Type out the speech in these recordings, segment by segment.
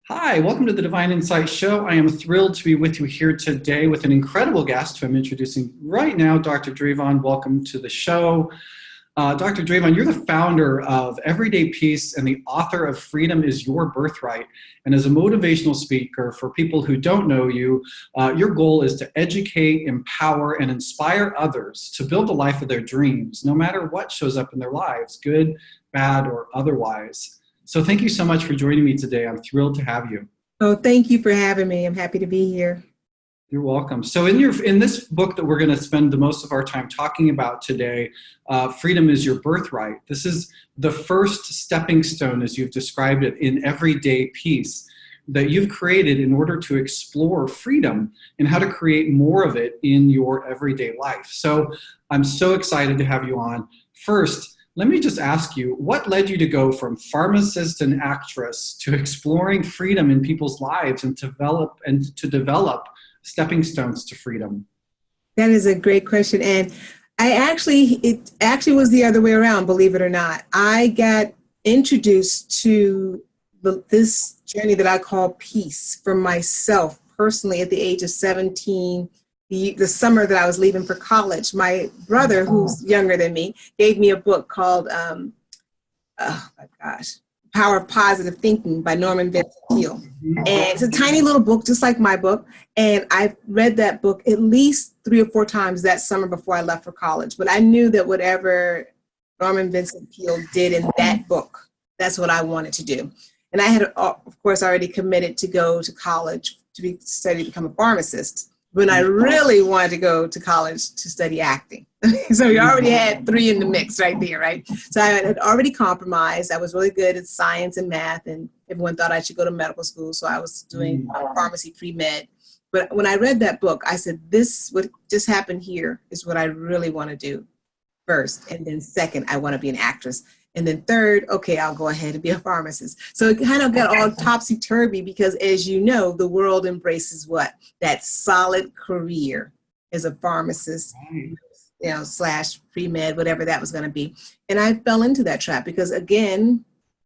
Hi, welcome to the Divine Insight Show. I am thrilled to be with you here today with an incredible guest who I'm introducing right now, Dr. Dravon. Welcome to the show. Dr. Dravon, you're the founder of Everyday Peace and the author of Freedom is Your Birthright. And as a motivational speaker, for people who don't know you, your goal is to educate, empower, and inspire others to build the life of their dreams, no matter what shows up in their lives, good, bad, or otherwise. So thank you so much for joining me today. I'm thrilled to have you. Oh, thank you for having me. I'm happy to be here. You're welcome. So in this book that we're going to spend the most of our time talking about today, Freedom is Your Birthright. This is the first stepping stone, as you've described it, in Everyday Peace that you've created in order to explore freedom and how to create more of it in your everyday life. So I'm so excited to have you on. First, let me just ask you, what led you to go from pharmacist and actress to exploring freedom in people's lives and to develop stepping stones to freedom? That is a great question. And it actually was the other way around, believe it or not. I got introduced to this journey that I call peace for myself personally at the age of 17. The summer that I was leaving for college, my brother, who's younger than me, gave me a book called, Power of Positive Thinking by Norman Vincent Peale. And it's a tiny little book, just like my book. And I read that book at least 3 or 4 times that summer before I left for college. But I knew that whatever Norman Vincent Peale did in that book, that's what I wanted to do. And I had, of course, already committed to go to college to study to become a pharmacist. When I really wanted to go to college to study acting. So we already had 3 in the mix right there, right? So I had already compromised. I was really good at science and math, and everyone thought I should go to medical school. So I was doing pharmacy pre-med. But when I read that book, I said, what just happened here is what I really want to do first. And then second, I want to be an actress. And then third, okay, I'll go ahead and be a pharmacist. So it kind of got all topsy-turvy because, as you know, the world embraces what? That solid career as a pharmacist, / pre-med, whatever that was going to be. And I fell into that trap because, again,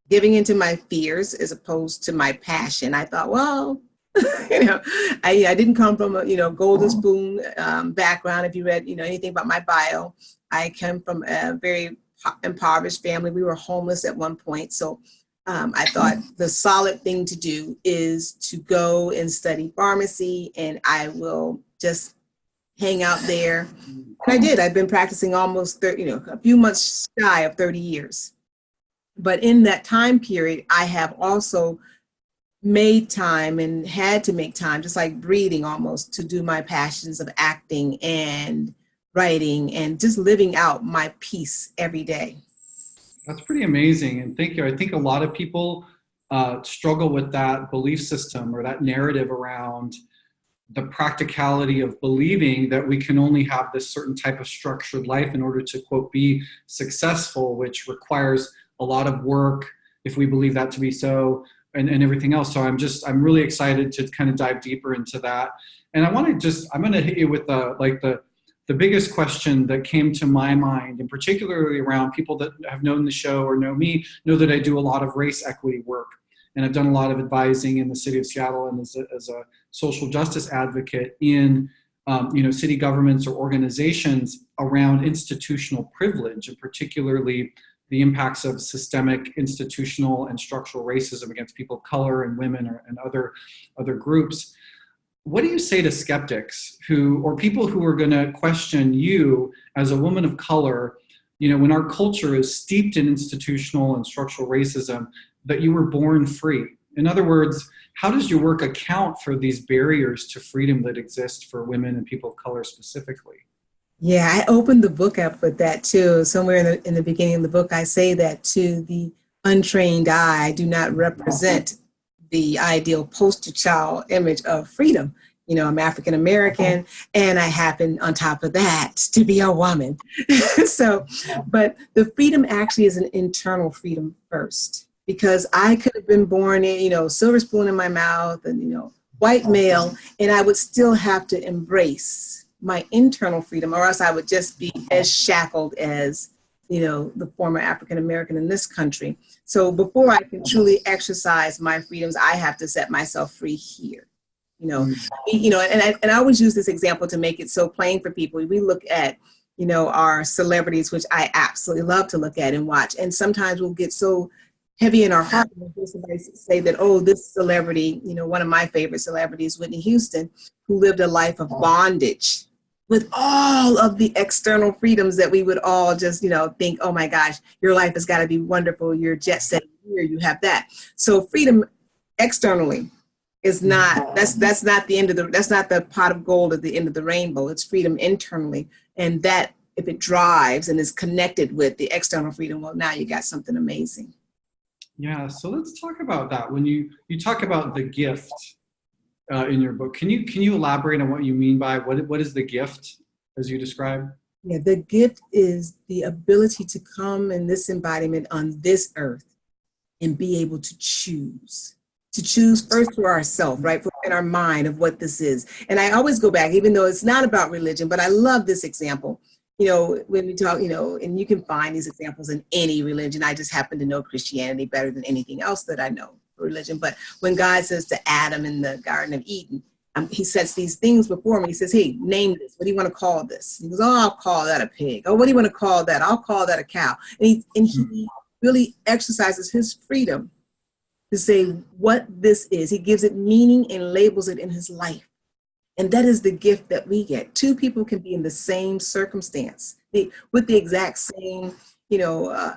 giving into my fears as opposed to my passion. I thought, well, I didn't come from a, golden spoon background. If you read, anything about my bio, I come from a very impoverished family. We were homeless at one point. So I thought the solid thing to do is to go and study pharmacy, and I will just hang out there. And I did. I've been practicing almost a few months shy of 30 years. But in that time period, I have also made time and had to make time, just like breathing almost, to do my passions of acting and writing and just living out my peace every day. That's pretty amazing. And thank you. I think a lot of people struggle with that belief system or that narrative around the practicality of believing that we can only have this certain type of structured life in order to, quote, be successful, which requires a lot of work if we believe that to be so, and everything else. So I'm really excited to kind of dive deeper into that. And I'm going to hit you with the biggest question that came to my mind, and particularly around people that have known the show or know me, know that I do a lot of race equity work. And I've done a lot of advising in the city of Seattle and as a social justice advocate in city governments or organizations around institutional privilege, and particularly the impacts of systemic, institutional, and structural racism against people of color and women and other groups. What do you say to skeptics or people who are going to question you as a woman of color, when our culture is steeped in institutional and structural racism, that you were born free? In other words, how does your work account for these barriers to freedom that exist for women and people of color specifically? Yeah, I opened the book up with that too. Somewhere in the beginning of the book, I say that to the untrained eye, I do not represent the ideal poster child image of freedom. I'm African American, and I happen on top of that to be a woman. But the freedom actually is an internal freedom first, because I could have been born in, silver spoon in my mouth and, white male, and I would still have to embrace my internal freedom, or else I would just be as shackled as the former African American in this country. So before I can truly exercise my freedoms, I have to set myself free here. And I always use this example to make it so plain for people. We look at, our celebrities, which I absolutely love to look at and watch. And sometimes we'll get so heavy in our heart when somebody say that, oh, this celebrity, one of my favorite celebrities, Whitney Houston, who lived a life of bondage with all of the external freedoms that we would all just, think, oh my gosh, your life has got to be wonderful. You're jet setting here, you have that. So freedom externally is not, that's not the end of that's not the pot of gold at the end of the rainbow. It's freedom internally. And that, if it drives and is connected with the external freedom, well, now you got something amazing. Yeah, so let's talk about that. When you talk about the gift in your book, can you elaborate on what you mean by what is the gift as you describe? Yeah, the gift is the ability to come in this embodiment on this earth and be able to choose first for ourselves, right? In our mind of what this is. And I always go back, even though it's not about religion, but I love this example. When we talk, and you can find these examples in any religion. I just happen to know Christianity better than anything else that I know for religion. But when God says to Adam in the Garden of Eden, he sets these things before me. He says, hey, name this. What do you want to call this? He goes, oh, I'll call that a pig. Oh, what do you want to call that? I'll call that a cow. And he really exercises his freedom to say what this is. He gives it meaning and labels it in his life. And that is the gift that we get. Two people can be in the same circumstance with the exact same,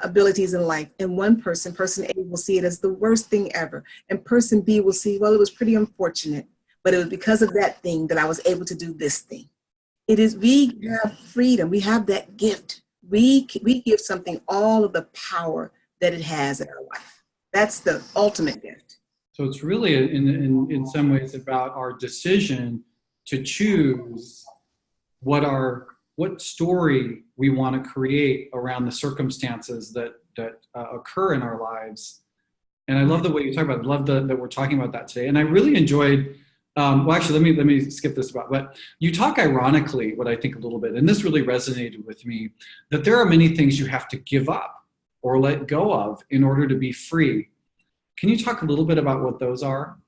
abilities in life. And one person A will see it as the worst thing ever. And person B will see, well, it was pretty unfortunate, but it was because of that thing that I was able to do this thing. We have freedom. We have that gift. We give something all of the power that it has in our life. That's the ultimate gift. So it's really in some ways about our decision to choose what story we want to create around the circumstances that occur in our lives. And I love the way you talk about it. I love that we're talking about that today. And I really enjoyed, well, actually, let me skip this about, but you talk ironically, what I think a little bit, and this really resonated with me, that there are many things you have to give up or let go of in order to be free. Can you talk a little bit about what those are?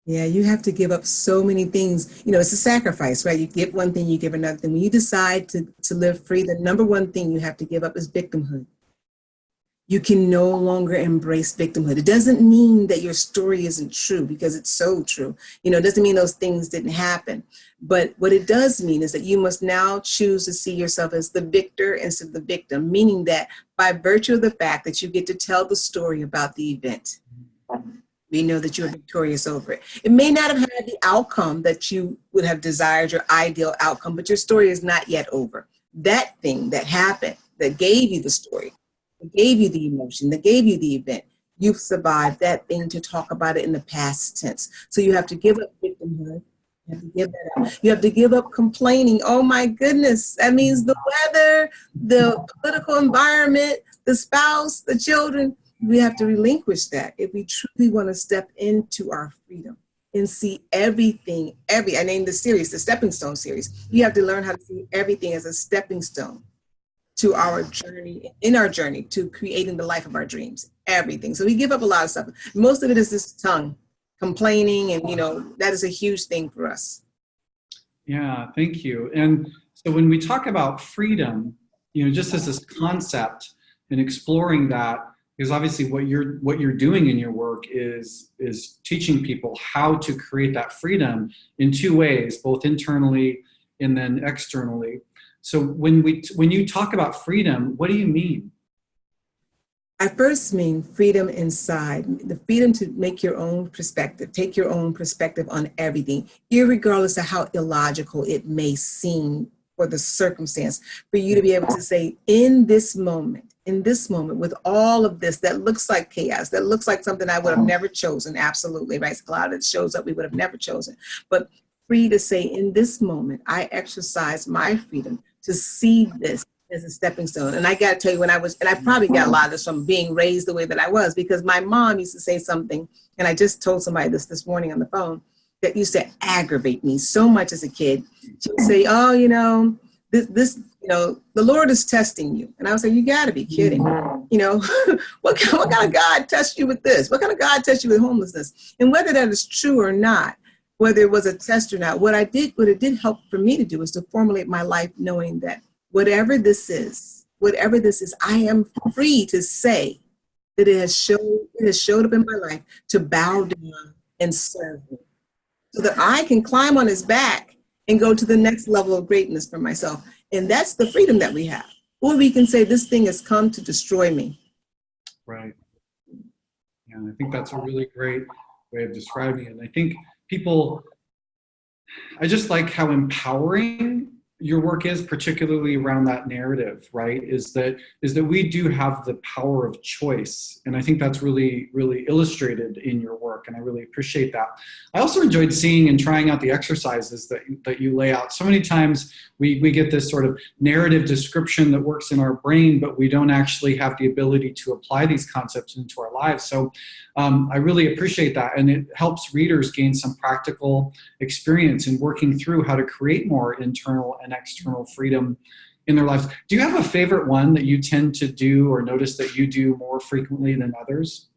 Yeah, you have to give up so many things. It's a sacrifice, right? You give one thing, you give another thing. When you decide to live free, the number one thing you have to give up is victimhood. You can no longer embrace victimhood. It doesn't mean that your story isn't true, because it's so true. It doesn't mean those things didn't happen. But what it does mean is that you must now choose to see yourself as the victor instead of the victim, meaning that by virtue of the fact that you get to tell the story about the event, we know that you're victorious over it. It may not have had the outcome that you would have desired, your ideal outcome, but your story is not yet over. That thing that happened, that gave you the story, that gave you the emotion, that gave you the event, you've survived that thing to talk about it in the past tense. So you have to give up victimhood. You have to give that up. You have to give up complaining. Oh my goodness. That means the weather, the political environment, the spouse, the children. We have to relinquish that if we truly want to step into our freedom and see everything, I named the series, the Stepping Stone series. You have to learn how to see everything as a stepping stone to our journey, in our journey to creating the life of our dreams, everything. So we give up a lot of stuff. Most of it is this tongue, complaining, and that is a huge thing for us. Yeah, thank you. And so when we talk about freedom, just as this concept and exploring that, because obviously what you're doing in your work is teaching people how to create that freedom in two ways, both internally and then externally. So when you talk about freedom, what do you mean? I first mean freedom inside, the freedom to make your own perspective, take your own perspective on everything, irregardless of how illogical it may seem for the circumstance, for you to be able to say, in this moment, with all of this that looks like chaos, that looks like something I would have never chosen, absolutely, right? A lot of it shows up we would have never chosen, but free to say, in this moment, I exercise my freedom to see this as a stepping stone. And I got to tell you, and I probably got a lot of this from being raised the way that I was, because my mom used to say something, and I just told somebody this morning on the phone, that used to aggravate me so much as a kid. She would say, oh, this the Lord is testing you. And I was like, you got to be kidding. What kind of God tests you with this? What kind of God tests you with homelessness? And whether that is true or not, whether it was a test or not, what it did help for me to do is to formulate my life knowing that whatever this is, I am free to say that it has showed up in my life to bow down and serve him, so that I can climb on his back and go to the next level of greatness for myself. And that's the freedom that we have. Or we can say, this thing has come to destroy me. Right. Yeah, I think that's a really great way of describing it. And I think I just like how empowering your work is, particularly around that narrative, right? Is that we do have the power of choice. And I think that's really, really illustrated in your work. And I really appreciate that. I also enjoyed seeing and trying out the exercises that you lay out. So many times we get this sort of narrative description that works in our brain, but we don't actually have the ability to apply these concepts into our lives. So I really appreciate that. And it helps readers gain some practical experience in working through how to create more internal and external freedom in their lives. Do you have a favorite one that you tend to do or notice that you do more frequently than others?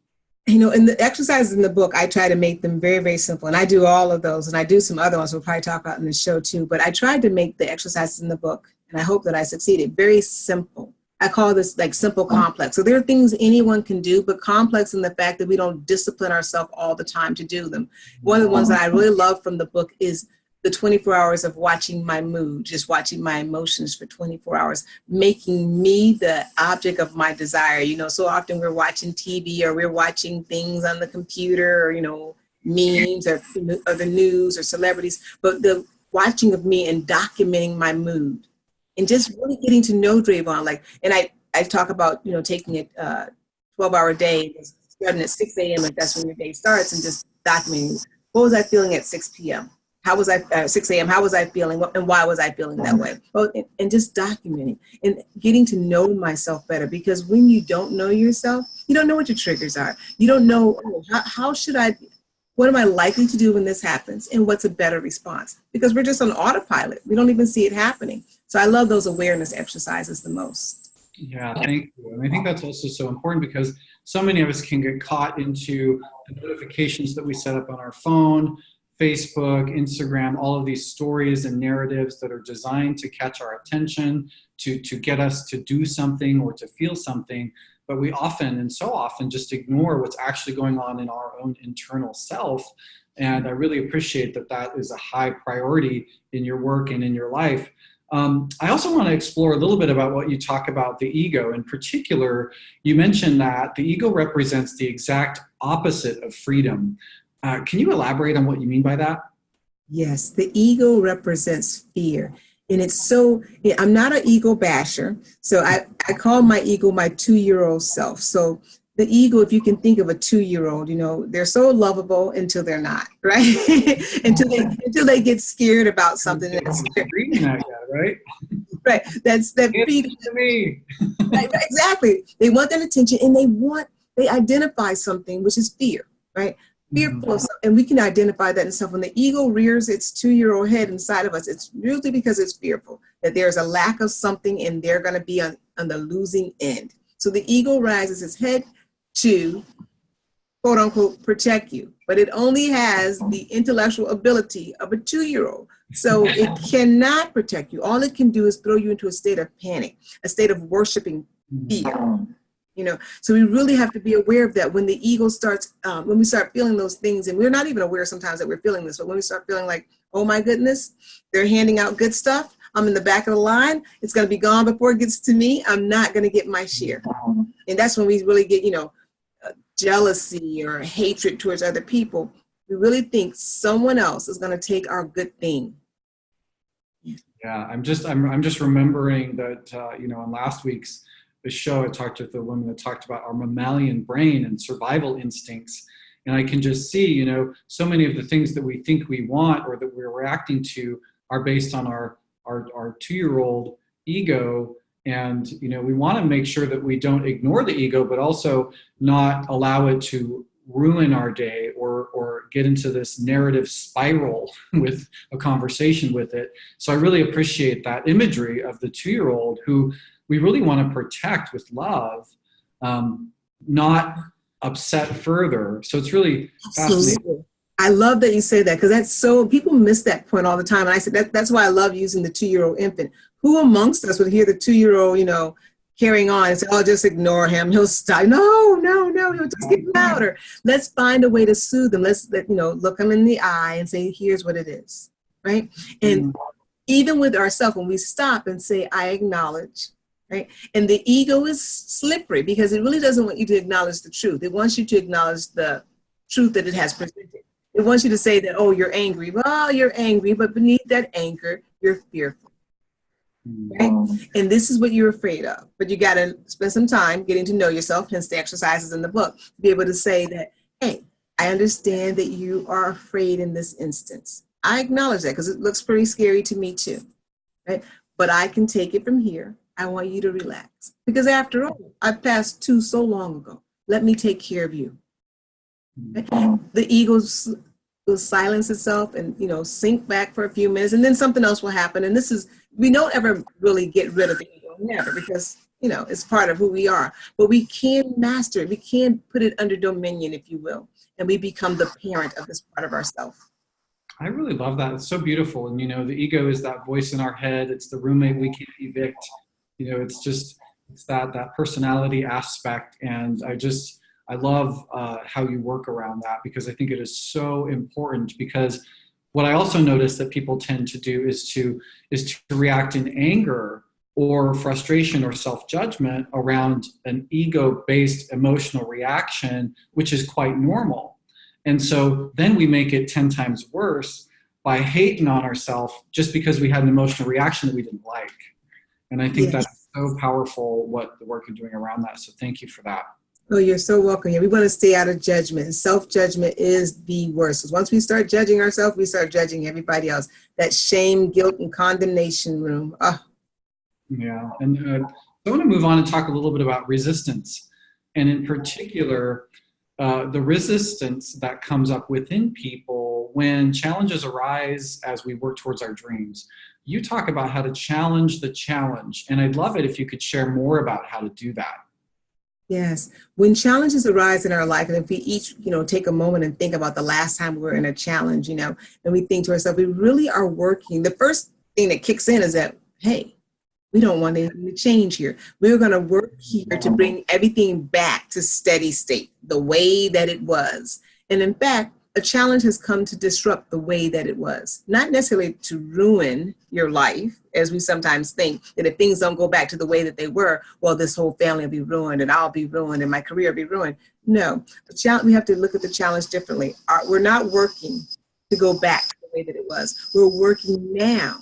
In the exercises in the book, I try to make them very, very simple. And I do all of those. And I do some other ones we'll probably talk about in the show too. But I tried to make the exercises in the book, and I hope that I succeeded, very simple. I call this like simple complex. So there are things anyone can do, but complex in the fact that we don't discipline ourselves all the time to do them. One of the ones that I really love from the book is the 24 hours of watching my mood, just watching my emotions for 24 hours, making me the object of my desire. So often we're watching TV or we're watching things on the computer or, memes or the news or celebrities, but the watching of me and documenting my mood and just really getting to know Dravon. And I talk about, taking a 12-hour day, starting at 6 a.m. if that's when your day starts, and just documenting what was I feeling at 6 p.m. How was I, 6 a.m., how was I feeling and why was I feeling that way? Well, and just documenting and getting to know myself better, because when you don't know yourself, you don't know what your triggers are. You don't know, what am I likely to do when this happens? And what's a better response? Because we're just on autopilot. We don't even see it happening. So I love those awareness exercises the most. Yeah, thank you. And I think that's also so important because so many of us can get caught into the notifications that we set up on our phone, Facebook, Instagram, all of these stories and narratives that are designed to catch our attention, to get us to do something or to feel something. But we so often just ignore what's actually going on in our own internal self. And I really appreciate that is a high priority in your work and in your life. I also want to explore a little bit about what you talk about the ego. In particular, you mentioned that the ego represents the exact opposite of freedom. Can you elaborate on what you mean by that? Yes, the ego represents fear. And I'm not an ego basher. So I call my ego my 2-year-old self. So the ego, if you can think of a 2-year-old, they're so lovable until they're not, right? until they get scared about something. That's scary. Reading that yet, right? Right. That's that feeding to me. Right, exactly. They want that attention, and they identify something, which is fear, right? Fearful of something, and we can identify that in itself. When the ego rears its 2-year-old head inside of us, it's usually because it's fearful that there's a lack of something and they're going to be on the losing end. So the ego rises its head to, quote unquote, protect you, but it only has the intellectual ability of a 2-year-old. So it cannot protect you. All it can do is throw you into a state of panic, a state of worshiping fear. So we really have to be aware of that when the ego starts, when we start feeling those things, and we're not even aware sometimes that we're feeling this, but when we start feeling like, oh my goodness, they're handing out good stuff, I'm in the back of the line, it's going to be gone before it gets to me, I'm not going to get my share. And that's when we really get, jealousy or hatred towards other people. We really think someone else is going to take our good thing. Yeah, I'm just remembering that, on last week's show, I talked with a woman that talked about our mammalian brain and survival instincts. And I can just see, so many of the things that we think we want or that we're reacting to are based on our 2-year-old ego. And, we want to make sure that we don't ignore the ego, but also not allow it to ruin our day or get into this narrative spiral with a conversation with it. So I really appreciate that imagery of the 2-year-old who we really want to protect with love, not upset further. So it's really fascinating. Absolutely. I love that you say that, because that's so, people miss that point all the time. And I said that's why I love using the 2-year-old infant. Who amongst us would hear the 2-year-old, carrying on and say, oh, just ignore him, he'll stop. No, he'll just get louder. Let's find a way to soothe him. Let's look him in the eye and say, here's what it is, right? And even with ourselves, when we stop and say, I acknowledge, right? And the ego is slippery because it really doesn't want you to acknowledge the truth. It wants you to acknowledge the truth that it has presented. It wants you to say that, oh, you're angry. Well, you're angry, but beneath that anger, you're fearful. Right? And this is what you're afraid of. But you got to spend some time getting to know yourself, hence the exercises in the book, to be able to say that, hey, I understand that you are afraid in this instance. I acknowledge that because it looks pretty scary to me too. Right? But I can take it from here. I want you to relax. Because after all, I passed 2 so long ago. Let me take care of you. Right? The ego will silence itself and, sink back for a few minutes, and then something else will happen. And we don't ever really get rid of the ego, never, because, it's part of who we are. But we can master it. We can put it under dominion, if you will, and we become the parent of this part of ourselves. I really love that. It's so beautiful. And, the ego is that voice in our head. It's the roommate we can't evict. It's that personality aspect. And I love how you work around that, because I think it is so important. Because what I also notice that people tend to do is to react in anger or frustration or self-judgment around an ego-based emotional reaction, which is quite normal. And so then we make it 10 times worse by hating on ourselves just because we had an emotional reaction that we didn't like. And I think that's so powerful, what the work you're doing around that. So thank you for that. Oh, you're so welcome here. We want to stay out of judgment. Self-judgment is the worst. Because once we start judging ourselves, we start judging everybody else. That shame, guilt, and condemnation room. Oh. Yeah. And I want to move on and talk a little bit about resistance. And in particular, the resistance that comes up within people when challenges arise as we work towards our dreams. You talk about how to challenge the challenge. And I'd love it if you could share more about how to do that. Yes. When challenges arise in our life, and if we each, take a moment and think about the last time we were in a challenge, and we think to ourselves, we really are working. The first thing that kicks in is that, hey, we don't want anything to change here. We're going to work here to bring everything back to steady state, the way that it was. And in fact, a challenge has come to disrupt the way that it was, not necessarily to ruin your life, as we sometimes think that if things don't go back to the way that they were, well, this whole family will be ruined and I'll be ruined and my career will be ruined. No, we have to look at the challenge differently. We're not working to go back to the way that it was. We're working now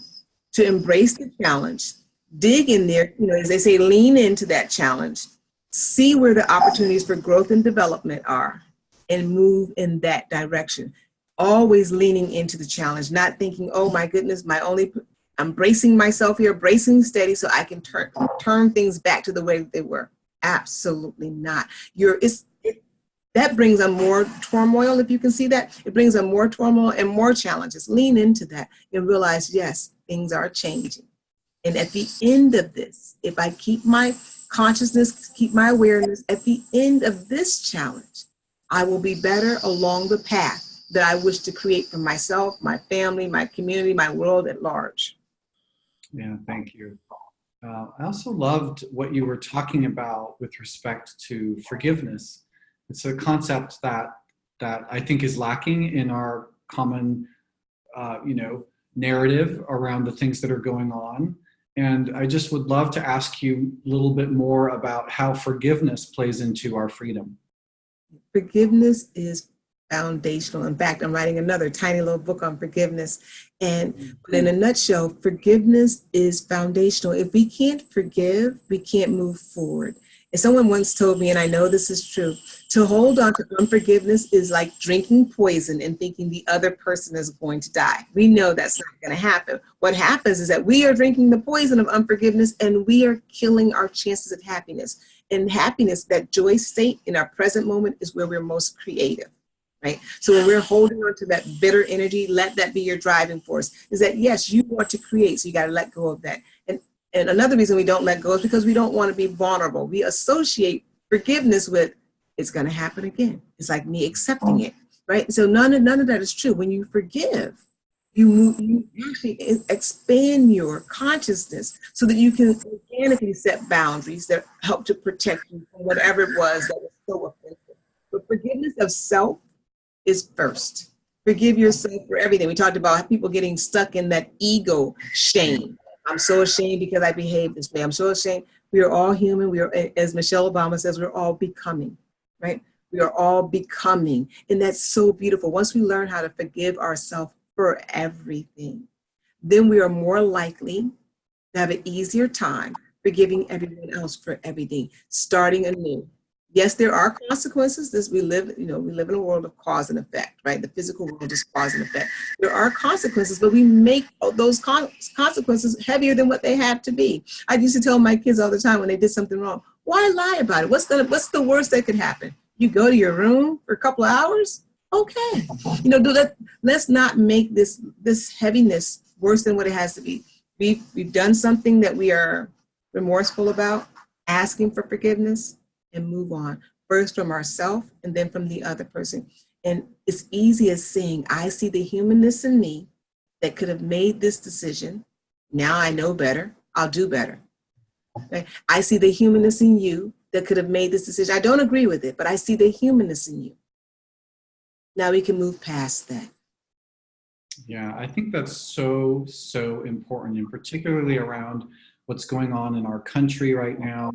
to embrace the challenge, dig in there, as they say, lean into that challenge, see where the opportunities for growth and development are, and move in that direction. Always leaning into the challenge, not thinking, oh my goodness, I'm bracing myself here, bracing steady so I can turn things back to the way that they were. Absolutely not. That brings on more turmoil, if you can see that. It brings on more turmoil and more challenges. Lean into that and realize, yes, things are changing. And at the end of this, if I keep my consciousness, keep my awareness, at the end of this challenge, I will be better along the path that I wish to create for myself, my family, my community, my world at large. Yeah, thank you. I also loved what you were talking about with respect to forgiveness. It's a concept that I think is lacking in our common, narrative around the things that are going on. And I just would love to ask you a little bit more about how forgiveness plays into our freedom. Forgiveness is foundational. In fact, I'm writing another tiny little book on forgiveness. But in a nutshell, forgiveness is foundational. If we can't forgive, we can't move forward. And someone once told me, and I know this is true, To hold on to unforgiveness is like drinking poison and thinking the other person is going to die. We know that's not going to happen. What happens is that we are drinking the poison of unforgiveness and we are killing our chances of happiness. And happiness, that joy state in our present moment, is where we're most creative, right? So when we're holding on to that bitter energy, let that be your driving force. Is that, yes, you want to create, so you got to let go of that. And another reason we don't let go is because we don't want to be vulnerable. We associate forgiveness with, it's going to happen again. It's like me accepting it, right? So none of that is true. When you forgive, you actually expand your consciousness so that you can organically set boundaries that help to protect you from whatever it was that was so offensive. But forgiveness of self is first. Forgive yourself for everything. We talked about people getting stuck in that ego shame. I'm so ashamed because I behaved this way. I'm so ashamed. We are all human. We are, as Michelle Obama says, we're all becoming. Right? We are all becoming. And that's so beautiful. Once we learn how to forgive ourselves for everything, then we are more likely to have an easier time forgiving everyone else for everything, starting anew. Yes, there are consequences. We live in a world of cause and effect, right? The physical world is cause and effect. There are consequences, but we make those consequences heavier than what they have to be. I used to tell my kids all the time when they did something wrong, why lie about it? What's the worst that could happen? You go to your room for a couple of hours? Okay. Let's not make this heaviness worse than what it has to be. We've done something that we are remorseful about, asking for forgiveness, and move on, first from ourselves and then from the other person. And it's easy as saying, I see the humanness in me that could have made this decision. Now I know better. I'll do better. Okay? I see the humanness in you that could have made this decision. I don't agree with it, but I see the humanness in you. Now we can move past that. Yeah, I think that's so, so important, and particularly around what's going on in our country right now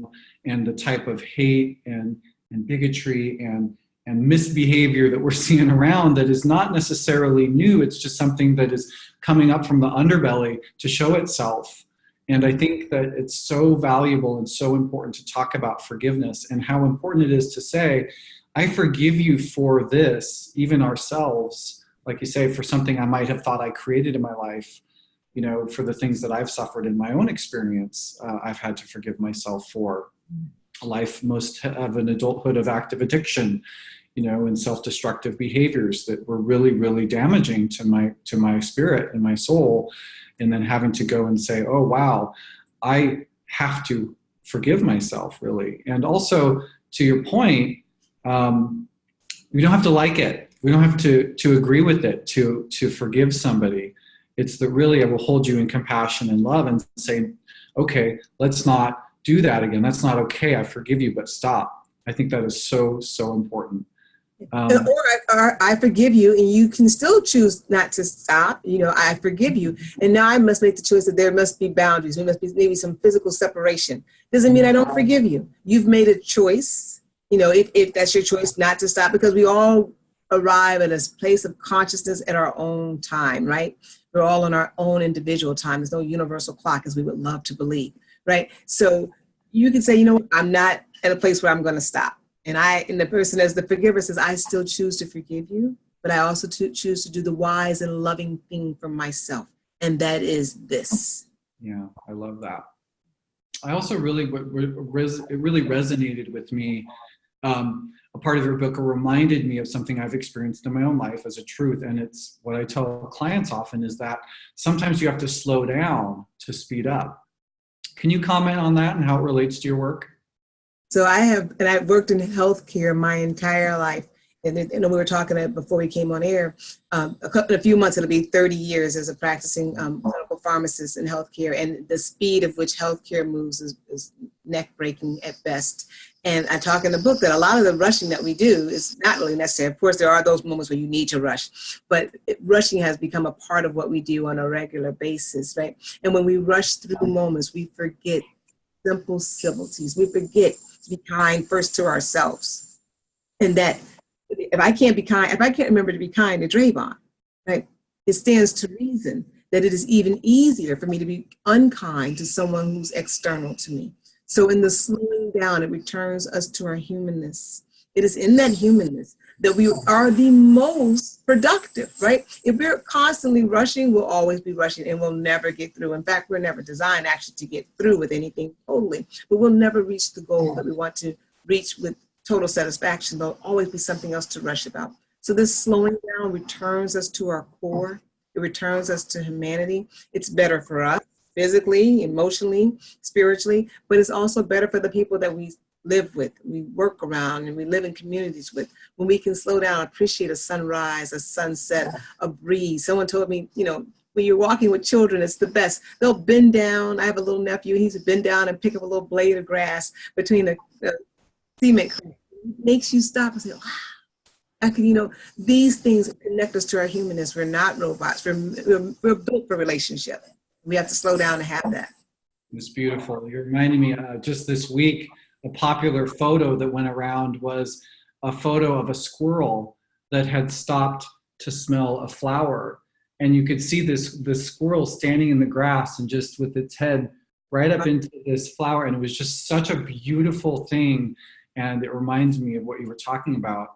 and the type of hate and bigotry and misbehavior that we're seeing around that is not necessarily new. It's just something that is coming up from the underbelly to show itself. And I think that it's so valuable and so important to talk about forgiveness and how important it is to say, I forgive you for this, even ourselves, like you say, for something I might have thought I created in my life. For the things that I've suffered in my own experience, I've had to forgive myself for. Most have an adulthood of active addiction, and self-destructive behaviors that were really, really damaging to my spirit and my soul. And then having to go and say, oh, wow, I have to forgive myself, really. And also, to your point, we don't have to like it. We don't have to agree with it to forgive somebody. It's that really I will hold you in compassion and love and say, okay, let's not do that again. That's not okay. I forgive you, but stop. I think that is so, so important. Or I forgive you, and you can still choose not to stop. I forgive you, and now I must make the choice that there must be boundaries. There must be maybe some physical separation. Doesn't mean I don't forgive you. You've made a choice, if that's your choice not to stop, because we all arrive at a place of consciousness at our own time, right? We're all on our own individual time. There's no universal clock, as we would love to believe, right? So you can say, I'm not at a place where I'm going to stop. And the person as the forgiver says, I still choose to forgive you, but I also choose to do the wise and loving thing for myself. And that is this. Yeah, I love that. I also it really resonated with me. A part of your book reminded me of something I've experienced in my own life as a truth. And it's what I tell clients often is that sometimes you have to slow down to speed up. Can you comment on that and how it relates to your work? So I've worked in healthcare my entire life. And we were talking before we came on air, a few months, it'll be 30 years as a practicing clinical pharmacist in healthcare. And the speed of which healthcare moves is neck-breaking at best. And I talk in the book that a lot of the rushing that we do is not really necessary. Of course, there are those moments where you need to rush, but rushing has become a part of what we do on a regular basis, right? And when we rush through moments, we forget simple civilities. We forget to be kind first to ourselves. And that if I can't remember to be kind to Dravon, right, it stands to reason that it is even easier for me to be unkind to someone who's external to me. So in the slowing down, it returns us to our humanness. It is in that humanness that we are the most productive, right? If we're constantly rushing, we'll always be rushing and we'll never get through. In fact, we're never designed actually to get through with anything totally, but we'll never reach the goal that we want to reach with total satisfaction. There'll always be something else to rush about. So this slowing down returns us to our core. It returns us to humanity. It's better for us physically, emotionally, spiritually, but it's also better for the people that we live with, we work around, and we live in communities with. When we can slow down, appreciate a sunrise, a sunset, a breeze. Someone told me, you know, when you're walking with children, it's the best. They'll bend down. I have a little nephew. He's bend down and pick up a little blade of grass between the cement. It makes you stop and say, wow. I can, you know, these things connect us to our humanness. We're not robots. We're built for relationship. We have to slow down to have that. It's beautiful. You're reminding me just this week, a popular photo that went around was a photo of a squirrel that had stopped to smell a flower. And you could see this squirrel standing in the grass and just with its head right up into this flower. And it was just such a beautiful thing. And it reminds me of what you were talking about.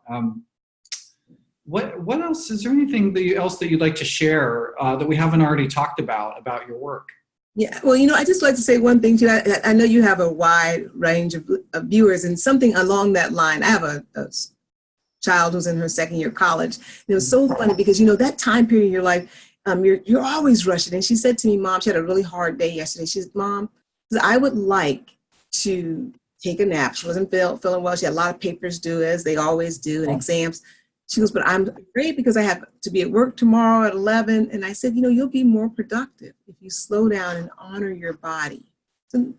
What else? Is there anything else that you'd like to share that we haven't already talked about your work? Yeah, well, you know, I just like to say one thing too. I know you have a wide range of viewers, and something along that line. I have a child who's in her second year of college. And it was so funny because, you know, that time period in your life, you're always rushing. And she said to me, Mom, she had a really hard day yesterday. She said, Mom, I would like to take a nap. She wasn't feeling well. She had a lot of papers due, as they always do, and exams. She goes, but I'm afraid because I have to be at work tomorrow at 11. And I said, you know, you'll be more productive if you slow down and honor your body. So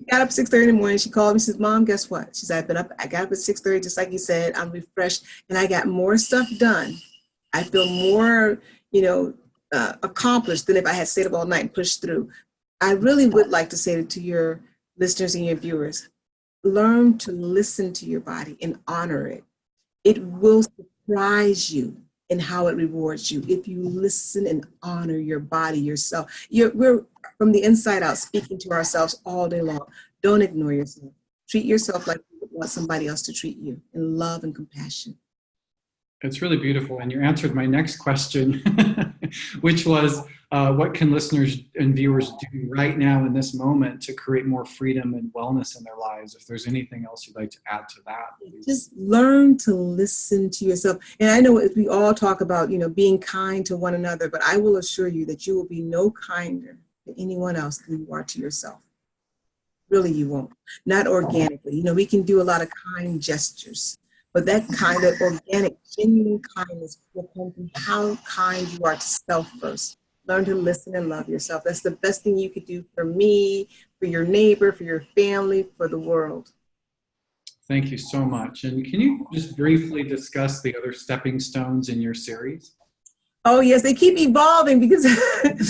I got up at 6:30 in the morning. She called me. She said, Mom, guess what? She said, I got up at 6:30, just like you said. I'm refreshed and I got more stuff done. I feel more, you know, accomplished than if I had stayed up all night and pushed through. I really would like to say to your listeners and your viewers, learn to listen to your body and honor it. It will surprise you in how it rewards you if you listen and honor your body, yourself. We're from the inside out speaking to ourselves all day long. Don't ignore yourself. Treat yourself like you would want somebody else to treat you, in love and compassion. It's really beautiful. And you answered my next question, which was, what can listeners and viewers do right now in this moment to create more freedom and wellness in their lives? If there's anything else you'd like to add to that. Just learn to listen to yourself. And I know we all talk about, you know, being kind to one another, but I will assure you that you will be no kinder to anyone else than you are to yourself. Really, you won't. Not organically. You know, we can do a lot of kind gestures, but that kind of organic, genuine kindness will come from how kind you are to self first. Learn to listen and love yourself. That's the best thing you could do for me, for your neighbor, for your family, for the world. Thank you so much. And can you just briefly discuss the other stepping stones in your series? Oh, yes, they keep evolving because,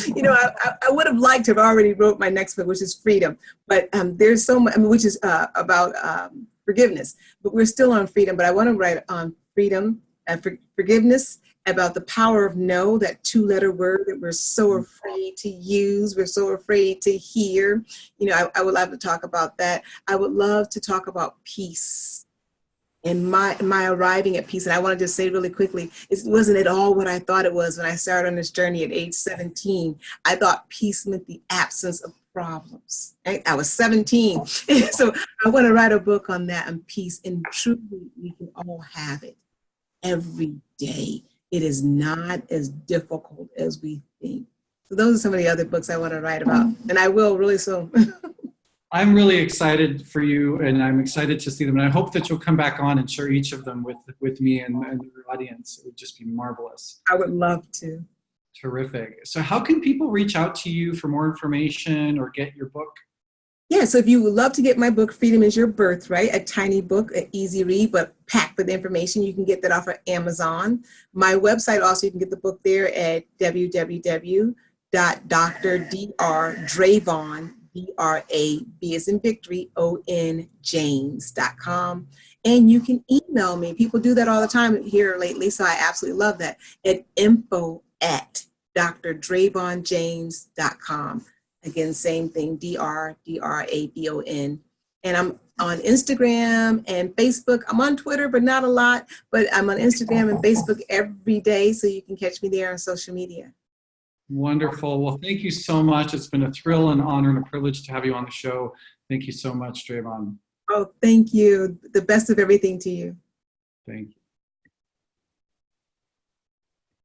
you know, I would have liked to have already wrote my next book, which is Freedom. But there's so much, which is about forgiveness. But we're still on freedom. But I want to write on freedom and forgiveness, about the power of no, that 2-letter word that we're so afraid to use, we're so afraid to hear. You know, I would love to talk about that. I would love to talk about peace and my arriving at peace. And I want to just say really quickly, it wasn't at all what I thought it was when I started on this journey at age 17. I thought peace meant the absence of problems. I was 17. So I want to write a book on that, and peace. And truly, we can all have it every day. It is not as difficult as we think. So those are some of the other books I want to write about, and I will really soon. I'm really excited for you, and I'm excited to see them. And I hope that you'll come back on and share each of them with me and your audience. It would just be marvelous. I would love to. Terrific. So how can people reach out to you for more information or get your book? Yeah, so if you would love to get my book, Freedom is Your Birthright, a tiny book, an easy read, but packed with information, you can get that off of Amazon. My website also, you can get the book there at www.drdravon, D-R-A-V as in victory, O-N, James.com. And you can email me. People do that all the time here lately, so I absolutely love that, at info@drdravonjames.com. Again, same thing, D-R-D-R-A-V-O-N, And I'm on Instagram and Facebook. I'm on Twitter, but not a lot. But I'm on Instagram and Facebook every day, so you can catch me there on social media. Wonderful. Well, thank you so much. It's been a thrill and honor and a privilege to have you on the show. Thank you so much, Dravon. Oh, thank you. The best of everything to you. Thank you.